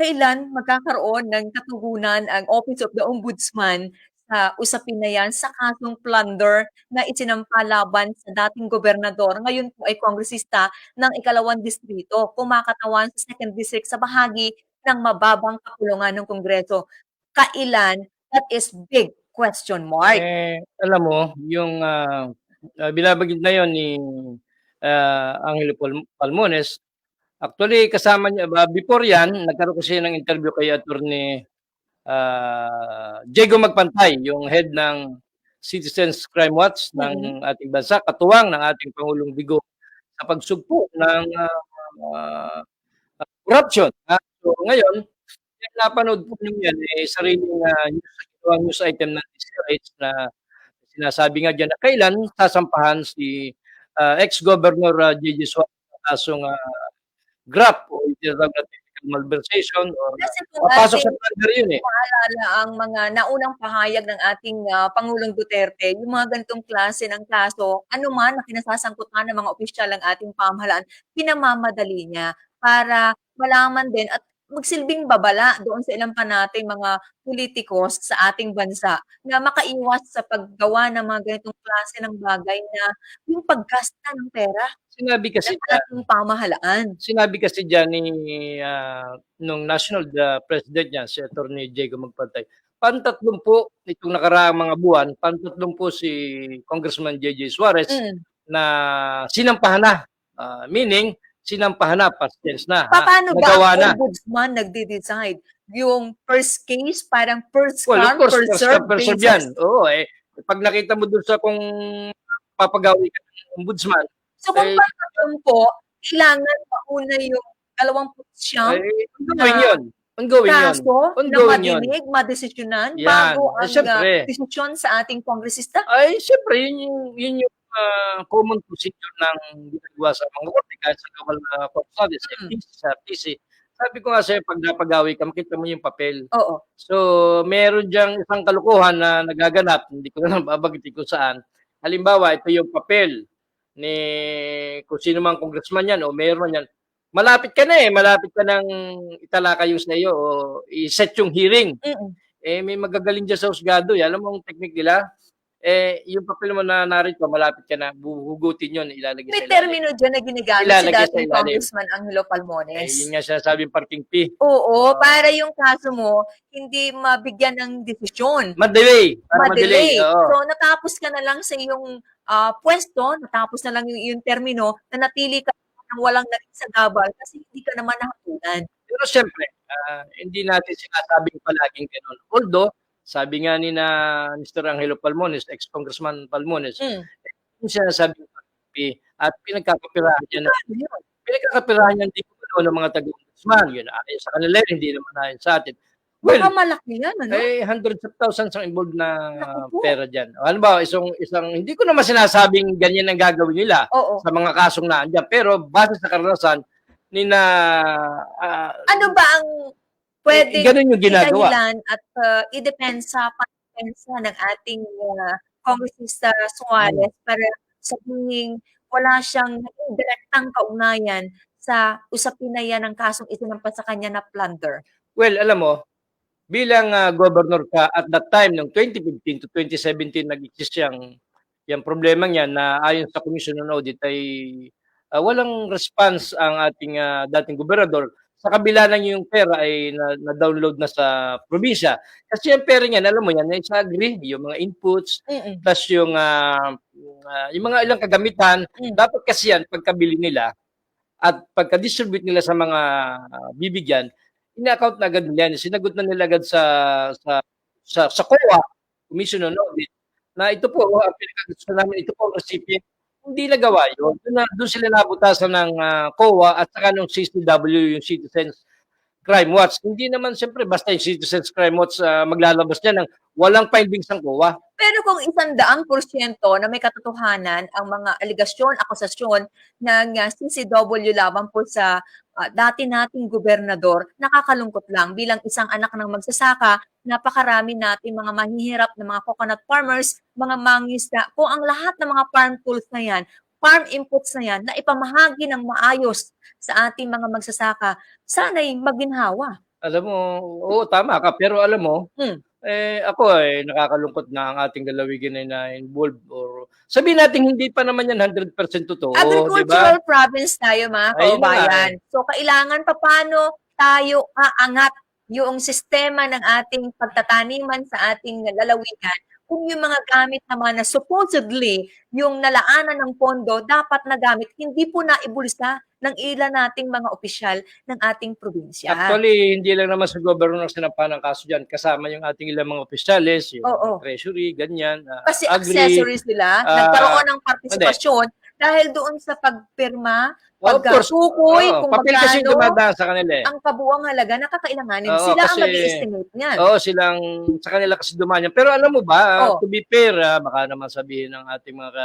kailan magkakaroon ng katugunan ang Office of the Ombudsman sa usapin na yan sa kasong plunder na isinampa laban sa dating gobernador. Ngayon po ay kongresista ng ikalawang distrito, kumakatawan sa 2nd District sa bahagi ng mababang kapulungan ng Kongreso. Kailan? That is big question mark. Alam mo, yung binabanggit na yon ni Angelo Palmones, actually kasama niya, before yan, nagkaroon kasi ng interview kay Attorney Diego Magpantay, yung head ng Citizens Crime Watch ng ating bansa, katuwang ng ating Pangulong Vigo sa pagsugpo ng corruption. So ngayon, napanood po niyo yan, sariling news item ng DCRH na sinasabi nga dyan na kailan sasampahan si ex-governor J.J. Suarez sa kasong GRAP o tinatawag na technical malversation or Kasi kung papasok sa ating plunder yun maalala ang mga naunang pahayag ng ating Pangulong Duterte, yung mga ganitong klase ng kaso, anuman na kinasasangkutan ng mga opisyal ng ating pamahalaan, pinamamadali niya para malaman din at magsilbing babala doon sa ilang pa nating mga politikos sa ating bansa na makaiwas sa paggawa ng mga ganitong klase ng bagay na yung paggasta ng pera Sinabi kasi ng ating pamahalaan. Sinabi kasi dyan ni nung national president niya, si Attorney Diego Magpantay, pantatlong po itong nakaraang mga buwan, pantatlong po si Congressman J.J. Suarez na sinampahan na. Meaning, sinampahan na, past tense na. Paano ba nagawa ang na. ombudsman nagde-decide? Yung first case, parang first Well, of come, course, first serve person basis. yan. Oo, pag nakita mo dun sa kung papagawi ka ng ombudsman, So kung pantatlong po, kailangan mauna yung 29 ongoing yun. Ongoing yun. kaso na Ongoing yun. madinig, madesisyonan Yan. bago ang Siyempre. desisyon sa ating kongresista? Ay, siyempre, yun yung common procedure ng ginagawa sa mga korte kahit sa local court studies, FTC, sa FTC. Sabi ko nga sa'yo, pag napagawi ka, makita mo yung papel. Oo. So, meron diyang isang kalukuhan na nagaganap, hindi ko na babagitin kung saan. Halimbawa, ito yung papel ni kung sino mang congressman yan o meron yan. Malapit ka na malapit ka nang italaka yung sa iyo o i-set yung hearing. May magagaling dyan sa husgado. Alam mo ang technique nila? Yung papel mo na narito, malapit ka na, hugutin yun, ilalagay May sa ilalim. termino dyan na ginagamit si Ilalagay sa dating ilalim. Congressman Angelo Palmones. Yun nga sinasabing parking fee. Oo, para yung kaso mo, hindi mabigyan ng desisyon. Madelay. Para madelay. Oo. So, natapos ka na lang sa iyong pwesto, natapos na lang yung termino, na natili ka ng walang nagsagabal kasi hindi ka naman nahapunan. Pero siyempre, hindi natin sinasabing palaging gano'n. Although, sabi nga ni na Mr. Angelo Palmones, ex-congressman Palmones, yung sinasabing at pinagkakapirahan niya pinagkakapirahan niya hindi ko ng mga taga-ombudsman. Yun, ayon sa kanila, hindi naman ayon sa atin. Well, Baka malaki yan, ano? hundreds of thousands ang involved na Naku po. pera dyan. Ano ba, isang, hindi ko naman sinasabing ganyan ang gagawin nila Oo. sa mga kasong naandyan. Pero base sa karanasan, Ano ba ang pwedeng ganun yung ginagawa. idahilan at idepensa, pagdepensa ng ating Kongresista Suarez para sabihing wala siyang naging direktang kaugnayan sa usapin na yan ng kasong isinampas sa kanya na plunder? Well, alam mo, bilang governor ka at that time, ng 2015 to 2017, nag-exist yung problema niya na ayon sa Commission on Audit ay walang response ang ating dating gobernador. Sa kabila lang yung pera ay na-download na sa probinsya. Kasi yung pera niyan, alam mo yan, ay sa agri, yung mga inputs, plus yung mga ilang kagamitan. Dapat kasi yan, pagkabili nila at pagka-distribute nila sa mga bibigyan, ina-account na agad nila yan. Sinagot na nila agad sa COA, Commission on Audit, na ito po, ang pinakagusto namin, ito po ang recipient. Hindi nagawa yun. Doon sila nabutasan ng COA at saka ng CCW, yung Citizens Crime Watch. Hindi naman siyempre basta yung Citizens Crime Watch maglalabas niya ng walang findings ng COA. Pero kung 100% na may katotohanan ang mga aligasyon, akusasyon ng CCW laban po sa dati nating gobernador, nakakalungkot lang bilang isang anak ng magsasaka, napakarami natin mga mahihirap na mga coconut farmers, mga mangisda, kung ang lahat ng mga farm tools na yan, farm inputs na yan, na ipamahagi ng maayos sa ating mga magsasaka, sana'y maginhawa. Alam mo, oo, tama ka. Pero alam mo, ako nakakalungkot na ang ating lalawigan ay na-involved. Or sabihin natin, hindi pa naman yan 100% totoo. Agricultural diba? province tayo, mga Ayun kababayan. So, kailangan paano tayo aangat yung sistema ng ating pagtataniman sa ating lalawigan kung yung mga gamit naman na supposedly yung nalaanan ng pondo dapat na gamit, hindi po naibulsa ng ilan nating mga opisyal ng ating probinsya. Actually, hindi lang naman sa governor sinampa ng kaso dyan. Kasama yung ating ilang mga opisyales, yung treasury, ganyan. Kasi agri, accessories nila, nagkaroon ng partisipasyon dahil doon sa pagpirma, pagkasukoy, kung papel kasi magkano dumadaan sa kanila ang kabuang halaga na kakailanganin. Sila ang mag-i-estimate niyan. Oo, sa kanila kasi dumaan yan. Pero alam mo ba, to be fair, baka naman sabihin ng ating mga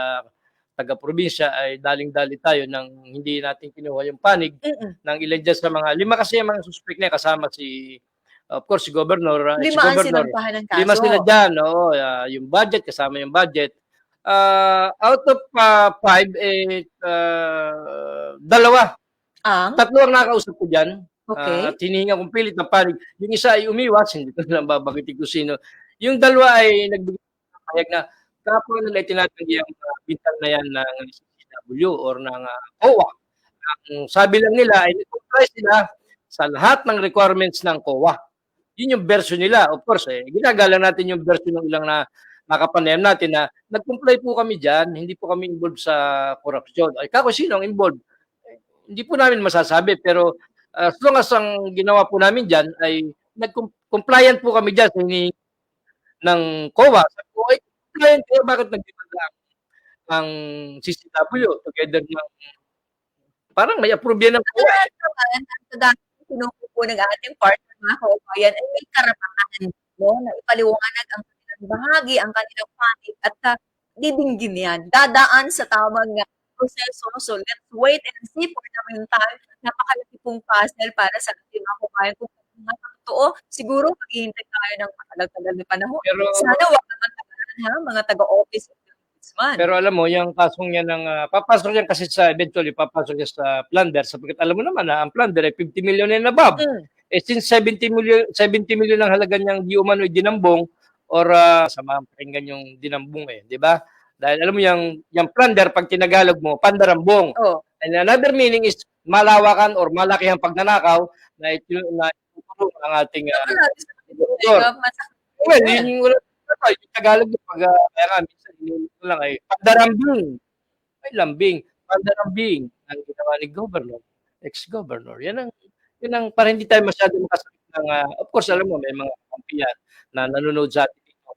taga-probinsya ay daling-dali tayo nang hindi natin kinuha yung panig ng ilan dyan sa mga, 5 kasi yung mga suspect na kasama of course, si Governor. 5 ang sinampahan ng kaso. 5 sila dyan, yung budget, kasama yung budget. Out of 5, 2. 3 ang nakausap ko dyan. Okay. At hinihinga kong pilit ng panig. Yung isa ay umiwas, hindi ko lang babagitin kung sino. Yung 2 ay nagbigay ng pahayag na kapwa nila itinatanggi ang bintang na yan ng CCW or ng COA. Ang sabi lang nila ay nag-comply sila sa lahat ng requirements ng COA. Yun yung version nila. Of course, ginagalang natin yung version ng ilang na nakapanayam natin na nag-comply po kami dyan, hindi po kami involved sa corruption. Ay, kako, sino ang involved? Hindi po namin masasabi, pero as long as ang ginawa po namin dyan ay nag-compliant po kami dyan sa hinihingi ng COA. Sabi ko, ay, compliant kayo, bakit nag-demanda ang CCW together ng parang may approve yan ng COA. Lahat naman, ang dami pinupupo ng ating partner, mga kaubayan, ay may karapatan na ipaliwanag ang kanilang bahagi, ang kanilang panig, at didinggin yan. Dadaan sa tamang proseso. So, let's wait and see for the meantime. Napakalaki pong puzzle para sa ating mga kaubayan. Kung mga totoo, siguro maghihintay tayo ng matagal-tagal na panahon. Pero, sana wag naman tagalan, mga taga-office. Pero alam mo, yung kasong yan papasok yan kasi eventually papasok yan sa plunder sapagkat alam mo naman ang plunder ay 50 million and above. Since 70 million ang halaga niyang di umano dinambong or sa mga pakinggan yung dinambong di ba? Dahil alam mo yung plunder pag tinagalog mo, pandarambong. And another meaning is malawakan or malaki ang pagnanakaw na itutulong ang ating well, yung Tagalog pag minsan ko lang ay pandarambing. Ay lambing, pandarambing ang ginawa ni governor, ex-governor. Yan ang para hindi tayo masyado makasakit ng of course alam mo may mga kampiyan na nanonood sa atin dito.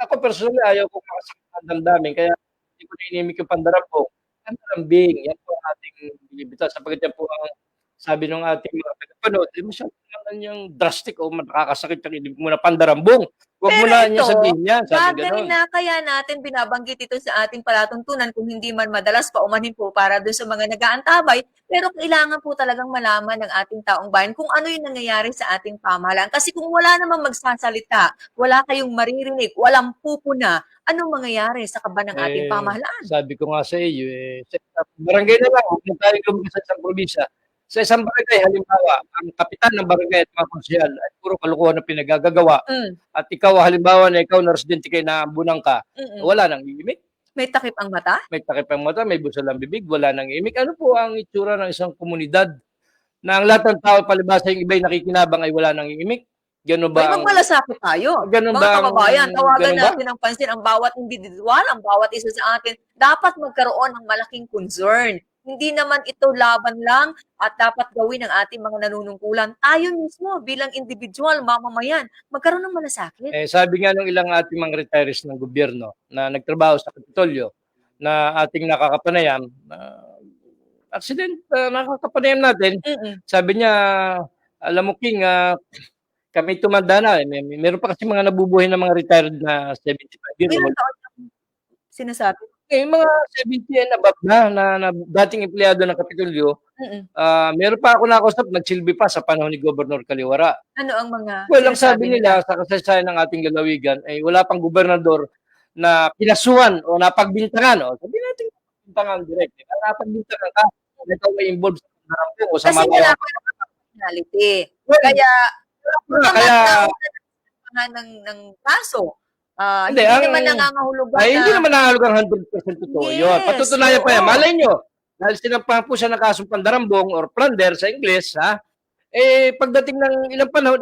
Ako personally ayaw ko makasakit ng damdamin kaya hindi ko inimik yung pandarambong. Pandarambing, yan po ang ating binibitaw sapagkat yan po ang sabi ng ating mga tagapanood, masyado lang naman yung drastic o nakakasakit ang ibig mo na pandarambong. Huwag mo Pero na niya ito, sabihin yan. Sabi bagay gano'n. na kaya natin binabanggit ito sa ating palatuntunan kung hindi man madalas paumanhin po para doon sa mga nag-aantabay, pero kailangan po talagang malaman ng ating taong bayan kung ano yung nangyayari sa ating pamahalaan. Kasi kung wala namang magsasalita, wala kayong maririnig, walang pupuna, anong mangyayari sa kaban ng ating pamahalaan? Sabi ko nga sa iyo, sa isang barangay na lang, huwag na tayo lumaki sa isang probinsya. Sa isang barangay, halimbawa, ang kapitan ng barangay at mga konsyal ay puro kalukuhan na pinagagagawa. At ikaw, halimbawa na ikaw na residente kayo na bunang ka, wala nang iimik. May takip ang mata? May takip ang mata, may busal ang bibig, wala nang iimik. Ano po ang itsura ng isang komunidad na ang lahat ng tao palibasa yung iba'y nakikinabang ay wala nang iimik? Ganun ba? Ay, magmalasakit tayo. Ganun Mga ba ang- kababayan, tawagan ganun ba? natin ang pansin ang bawat individual, ang bawat isa sa atin. Dapat magkaroon ng malaking concern. Hindi naman ito laban lang at dapat gawin ng ating mga nanunungkulan. Tayo mismo bilang individual, mamamayan, magkaroon ng malasakit. Sabi nga ng ilang ating mga retirees ng gobyerno na nagtrabaho sa Kapitolyo na ating nakakapanayam, nakakapanayam natin, sabi niya, alam mo King, kami tumanda na. Meron pa kasi mga nabubuhay na mga retired na 75 years Ilang old. taon yung sinasabi? Mga 70 and above na dating empleyado ng Kapitolyo, meron pa ako nakausap, nagsilbi pa sa panahon ni Gobernador Kaliwara. Ano ang mga Well, ang sabi sinasabi nila sa kasaysayan ng ating lalawigan ay wala pang gobernador na pinasuhan o napagbintangan. O, sabi natin, napagbintangan direct. Napagbintangan ka, ikaw ay involved sa pangarapong o sa Kasi mga... kailangan ng personality. Well, Kaya, kaya- ng kaso. Hindi, Hindi ang- naman nangangahulugan Ay, hindi na naman nahulugang 100% totoo Yes, yun. Patutunayan pa yan. oo. Malay nyo, dahil sinampahan po siya ng kasong pandarambong or plunder sa Ingles, pagdating ng ilang panahon,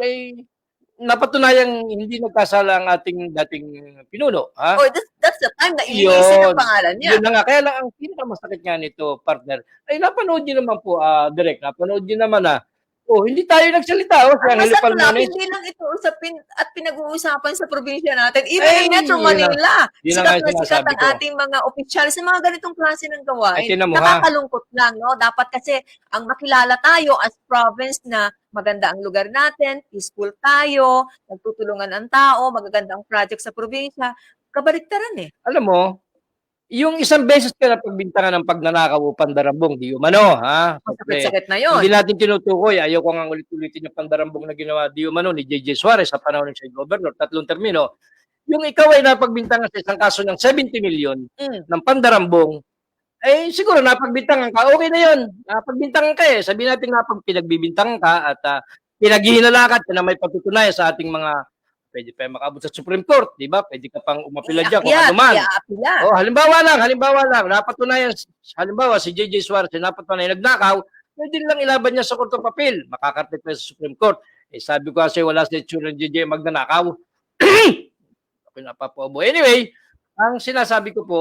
napatunayang hindi nagkasala ang ating dating pinuno. Ha? oh, that's the time na iniisip Yun. ang pangalan niya. Yun na nga. Kaya lang, ang pinakamasakit nga nito, partner, ay napanood nyo naman po, direct, napanood nyo naman hindi tayo nagsalita. Siya ang Masarap lang, Palmanes. hindi lang ito usapin at pinag-uusapan sa probinsya natin. Even Ay, in Metro yun Manila, yun sikat ang na sinasabi sikat ang ko. ating mga opisyal sa mga ganitong klase ng gawain. Ay, tinan mo, ha? Nakakalungkot lang, no? Dapat kasi ang makilala tayo as province na maganda ang lugar natin, peaceful tayo, nagtutulungan ang tao, magaganda ang project sa probinsya. Kabaliktaran Alam mo, yung isang beses ka na pagbintangan ng pagnanakaw o pandarambong, di umano, ha? Siyempre, Masakit-sakit na yun. hindi natin tinutukoy. Ayaw ko nga ulit-ulitin yung pandarambong na ginawa di umano ni J.J. Suarez sa panahon ng siya governor, 3 termino. Yung ikaw ay napagbintangan sa isang kaso ng 70 million ng pandarambong, siguro napagbintangan ka, okay na yun. Napagbintangan ka Sabihin natin pinagbibintangan ka at pinaghihinalakat na may patutunayan sa ating mga pwede pa makabot sa Supreme Court, di ba? Pwede ka pang umapila dyan kung ano man. Iaapila. Halimbawa lang, napatunayan, halimbawa si J.J. Suarez, napatunayan nagnakaw, pwede lang ilaban niya sa Court of Appeal, makakarte pa sa Supreme Court. Sabi ko kasi wala sa itsura ng J.J. magnanakaw. Okay, napapobo. Anyway, ang sinasabi ko po,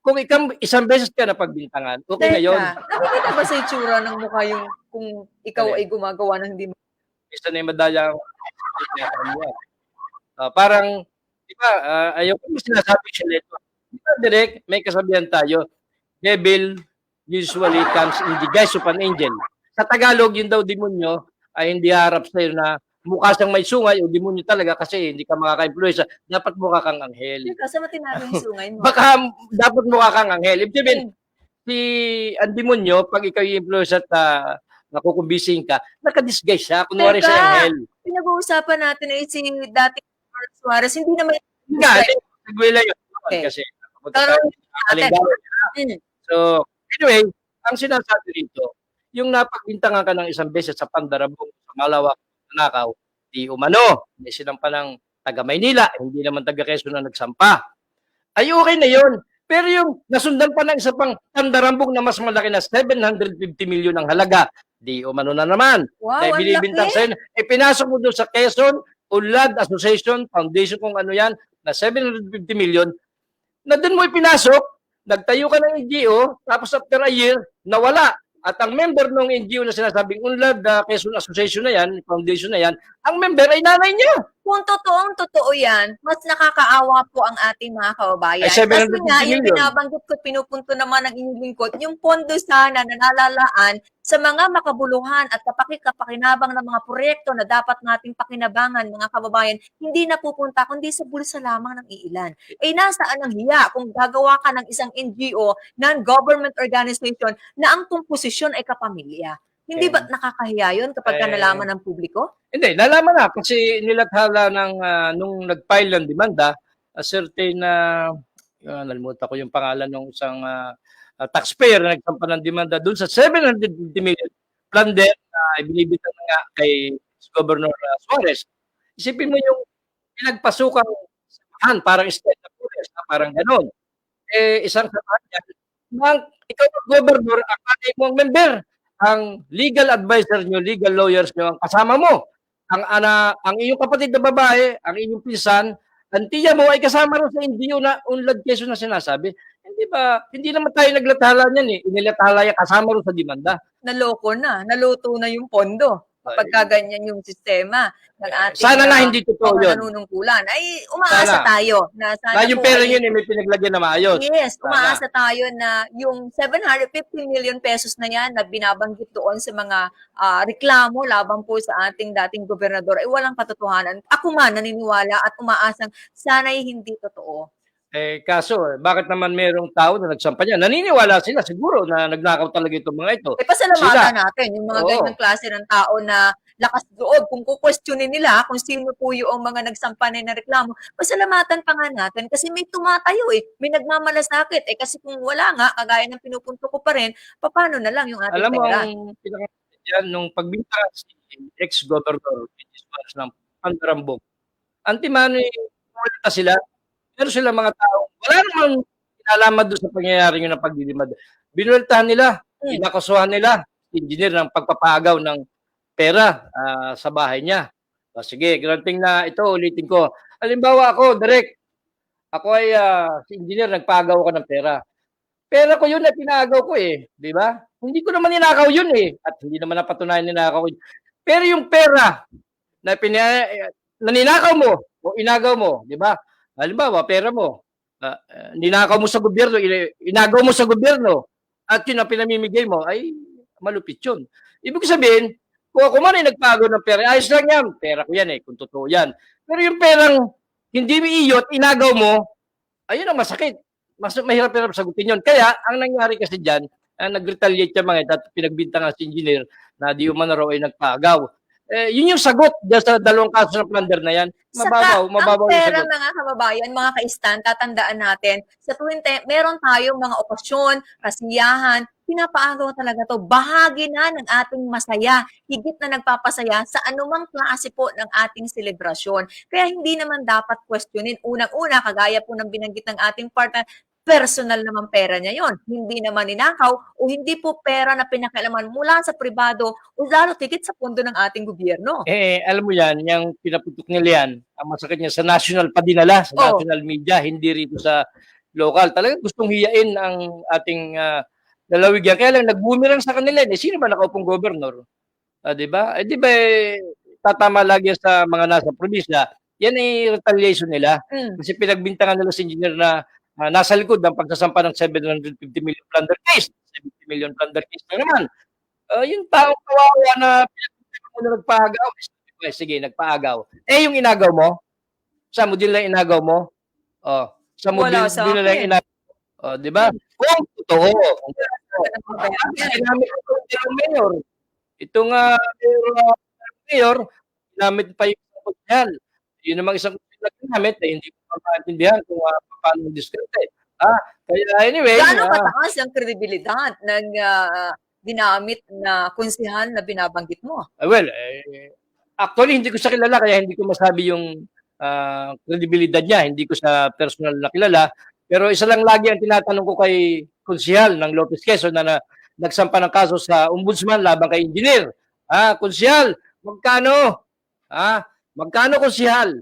kung isang beses ka na pagbintangan, okay na yun. Nakikita ba sa itsura ng mukha yung kung ikaw ay gumagawa ng hindi Isa na yung madaya parang, di ba, ayaw ko sinasabi siya nito. Di ba, direct, may kasabihan tayo, devil usually comes in the guise of an angel. Sa Tagalog, yun daw demonyo ay hindi harap sa'yo na mukha siyang may sungay o demonyo talaga kasi hindi ka makaka-influence. Dapat mukha kang anghel. kasi matinalo yung sungay mo. Baka dapat mukha kang anghel. Ibig sabihin, ang demonyo, pag ikaw yung influence at nakukumbising ka, nakadisguise siya. Kunwari siya anghel. Pinag-uusapan natin ay si dating Suarez, hindi naman Nagwila yun. Okay. Kasi natin. So, anyway, ang sinasabi rito, yung napagbintangan ka ng isang beses sa pandarambong sa malawak na nakaw, di umano, may sinampa ng taga Maynila, hindi naman taga Quezon na nagsampa. Ay okay na yun. Pero yung nasundan pa ng isa pang pandarambong na mas malaki na 750 million ang halaga, di umano na naman. Wow, Dahil ang binibintang laki. sa'yo, pinasok mo doon sa Quezon, Unlad Association, Foundation, kung ano yan, na 750 million, na doon mo ipinasok, nagtayo ka ng NGO, tapos after a year, nawala. At ang member ng NGO na sinasabing Unlad Quezon Association na yan, Foundation na yan, ang member ay nanay niya. Kung totoo yan, mas nakakaawa po ang ating mga kababayan. Ay, Kasi 750 nga, yung million. binabanggit ko, pinupunto naman ng inyong lingkod, yung pondo sana na nalalaan sa mga makabuluhan at kapaki-kapakinabang ng mga proyekto na dapat nating pakinabangan, mga kababayan, hindi napupunta kundi sa bulsa lamang ng iilan. Eh, nasaan ang hiya kung gagawa ka ng isang NGO, non-government organization, na ang komposisyon ay kapamilya? Hindi ba nakakahiya yun kapag ka nalaman ng publiko? Hindi, nalaman na kasi nilathala ng nung nag-file ng demanda, a certain nalimutan ko yung pangalan ng isang taxpayer na nagsampa ng demanda doon sa 750 million plunder na ibinibigay na nga kay Governor Suarez. Isipin mo yung pinagpasukang samahan, parang state of police, parang gano'n. Eh, isang samahan yan, ikaw ang governor, ang ating mong member, ang legal advisor nyo, legal lawyers nyo, ang kasama mo. Ang iyong kapatid na babae, ang inyong pinsan, ang tiya mo ay kasama rin sa NGO na unlad keso na sinasabi. Hindi ba, hindi naman tayo naglathala niyan eh. Inilathala yan kasama rin sa demanda. Naloko na, naluto na yung pondo kapag kaganyan yung sistema ng ating Sana nga hindi totoo mga yun. nanunungkulan. Ay, umaasa Sana. tayo na sana Na yung po pera ay- yun eh, may pinaglagyan na maayos. Yes, Sana. umaasa tayo na yung 750 million pesos na yan na binabanggit doon sa mga reklamo laban po sa ating dating gobernador ay walang katotohanan. Ako man naniniwala at umaasang sana'y hindi totoo. Eh, kaso, bakit naman merong tao na nagsampa niya? Naniniwala sila siguro na nagnakaw talaga itong mga ito. Eh, pasalamatan Sila. natin yung mga Oo. ganyang klase ng tao na lakas loob. Kung kukwestiyonin nila kung sino po yung mga nagsampa na reklamo, pasalamatan pa nga natin kasi may tumatayo eh. May nagmamalasakit. Eh kasi kung wala nga, kagaya ng pinupunto ko pa rin, paano na lang yung ating Alam mo, pera? ang pinaka yan, nung pagbintangan si ex-governor ng Pandarambog, antimano yung sila, pero sila mga tao, wala namang kinalaman doon sa pangyayari yun ng pagdidimad. Binueltahan nila, inakusuhan nila, engineer ng pagpapaagaw ng pera sa bahay niya. O, sige, granting na ito, ulitin ko. Halimbawa ako, direct, ako ay si engineer, nagpaagaw ako ng pera. Pera ko yun na pinaagaw ko eh, di ba? Hindi ko naman ninakaw yun eh, at hindi naman napatunayan ninakaw ko yun. Pero yung pera na naninakaw mo o inagaw mo, di ba? Halimbawa, pera mo, ninakaw mo sa gobyerno, inagaw mo sa gobyerno, at yun ang pinamimigay mo, ay malupit yun. Ibig sabihin, kung ako man ay nagpago ng pera, ayos lang yan, pera ko yan eh, kung totoo yan. Pero yung perang hindi iyot, inagaw mo, ayun ang masakit. Mas mahirap-hirap sagutin yun. Kaya, ang nangyari kasi dyan, nag-retaliate yung mga ito at pinagbintangan si engineer na di umano raw ay nagpagaw. Yun yung sagot dyan sa dalawang kaso ng plunder na yan. Mababaw ang yung pera, sagot. mga kababayan, mga ka-stand, tatandaan natin, sa tuwing meron tayong mga okasyon, kasiyahan, pinapaagaw talaga to. Bahagi na ng ating masaya, higit na nagpapasaya sa anumang klase po ng ating selebrasyon. Kaya hindi naman dapat questionin. Unang-una, kagaya po ng binanggit ng ating partner, personal naman pera niya yon, hindi naman ninakaw o hindi po pera na pinakailaman mula sa pribado o lalo tigit sa pondo ng ating gobyerno. Alam mo yan, yung pinaputok nila yan, ang masakit niya sa national padinala, sa national media, hindi rito sa local. Talagang gustong hiyain ang ating lalawigan. Kaya lang, nagbumirang sa kanila. Sino ba nakaupong governor? Di ba? Di ba tatama lagi sa mga nasa probinsya, yan ay retaliation nila. Kasi pinagbintangan nila sa engineer na nasa likod ng pagsasampa ng 750 million plunder case. 70 million plunder case na naman. Yung taong kawawa na pinagbintangan mo na nagpaagaw, sige, nagpaagaw. Yung inagaw mo, sa mo din lang inagaw mo, sa mo din lang inagaw. Di ba? Kung totoo. Ginamit ko yung mayor. Itong mayor, ginamit pa yung social. Yun namang isang ginamit, hindi ko maintindihan kung paano diskarte. Kaya anyway. Gaano kataas ang kredibilidad ng ginamit na konsehal na binabanggit mo? Actually, hindi ko siya kilala, kaya hindi ko masabi yung kredibilidad niya. Hindi ko siya personal na kilala. Pero isa lang lagi ang tinatanong ko kay konsehal ng Lopez Quezon na nagsampa ng kaso sa ombudsman laban kay engineer. Konsehal, magkano? Magkano konsehal?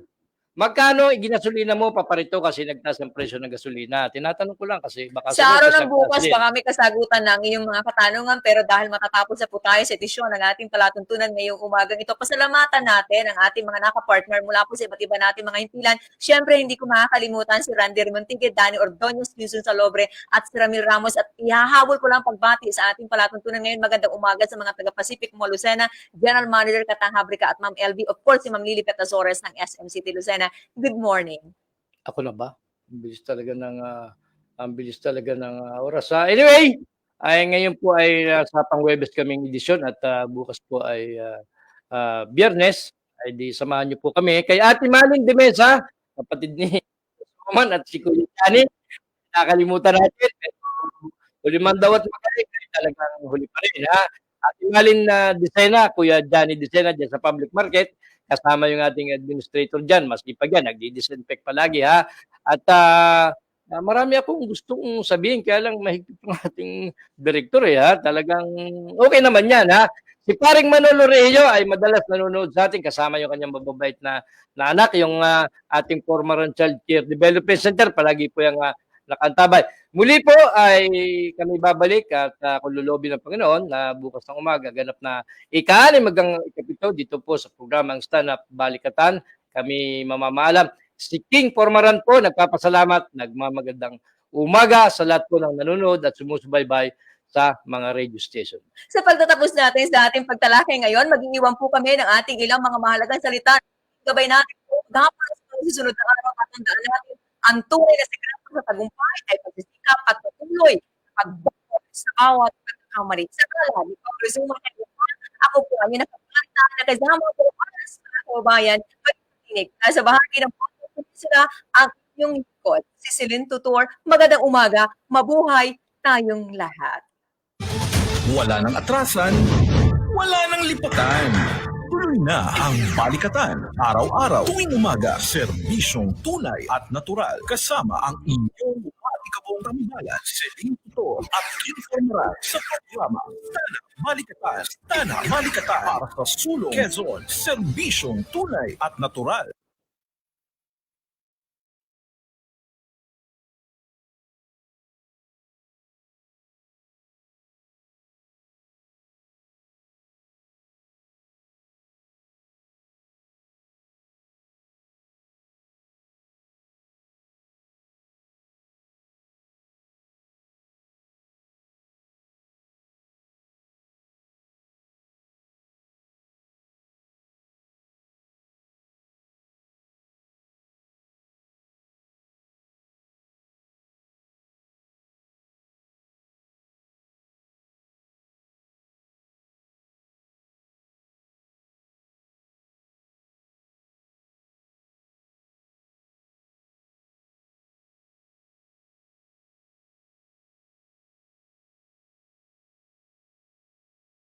magkano ginasolina mo paparito kasi nagtaas ang presyo ng gasolina? Tinatanong ko lang kasi baka Sa araw sumunod ng bukas, din. baka may kasagutan ng iyong mga katanungan, pero dahil matatapos na po tayo sa edisyon ng ating palatuntunan ngayong umagang ito, pasalamatan natin ang ating mga nakapartner mula po sa iba't iba nating mga himpilan. Siyempre, hindi ko makakalimutan si Randy Remontigue, Danny Ordonez, Susan Salobre, at si Ramil Ramos. At ihahabol ko lang pagbati sa ating palatuntunan ngayon. Magandang umaga sa mga taga-Pacific mo, Lucena, General Manager Katang Habrika at Ma'am LB. Of course, si Ma'am Lily Petazores ng SM City Lucena. Good morning. Ako na ba? Ang bilis talaga ng oras. Anyway, ay ngayon po ay sa pang-Huwebes kaming edisyon at bukas po ay Biyernes. Ay di samahan niyo po kami kay Ate Maling Demesa, kapatid ni Roman at si Kuya Johnny. Nakakalimutan natin. Huli man daw at magaling, ay talagang huli pa rin. Ha? Ate Maling Desena, Kuya Johnny Desena dyan sa public market. Kasama yung ating administrator dyan, maski pa dyan, nagdi-disinfect palagi ha. At marami akong gustong sabihin, kaya lang mahigpit ng ating director ha. Talagang okay naman yan ha. Si paring Manolo Reyes ay madalas nanonood sa atin, kasama yung kanyang mababait na anak, yung ating former Child Care Development Center, palagi po yung nakantabay. Muli po ay kami babalik at kung lulobi ng Panginoon na bukas ng umaga ganap na ika-6 hanggang ika-7 dito po sa programang Stand Up Balikatan. Kami mamamaalam. Si King Formaran po nagpapasalamat, nagmamagandang umaga sa lahat po ng nanonood at sumusubaybay sa mga radio station. Sa pagtatapos natin sa ating pagtalakay ngayon, mag-iiwan po kami ng ating ilang mga mahalagang salita. Gabay natin po, dapat sa susunod na araw at tandaan natin, ang tunay na sekreto sa tagumpay ay pagsisikap at patuloy pagbukod sa bawat pagkakamali. Sa kala, ni Pag-Resumo na ako po ay nakapagkanta na kasama po para sa mga kababayan pagkikinig. Nasa bahagi ng sila ang inyong likod. Si Celine Tutor, magandang umaga, mabuhay tayong lahat. Wala nang atrasan, wala nang lipatan. Tuloy na ang Balikatan. Araw-araw, tuwing umaga, serbisyong tunay at natural. Kasama ang inyong umatikabong tambalan, Celine Tutor at Kim Formaran sa programa Tana Balikatan. Tana Balikatan para sa sulong Quezon. Serbisyong tunay at natural.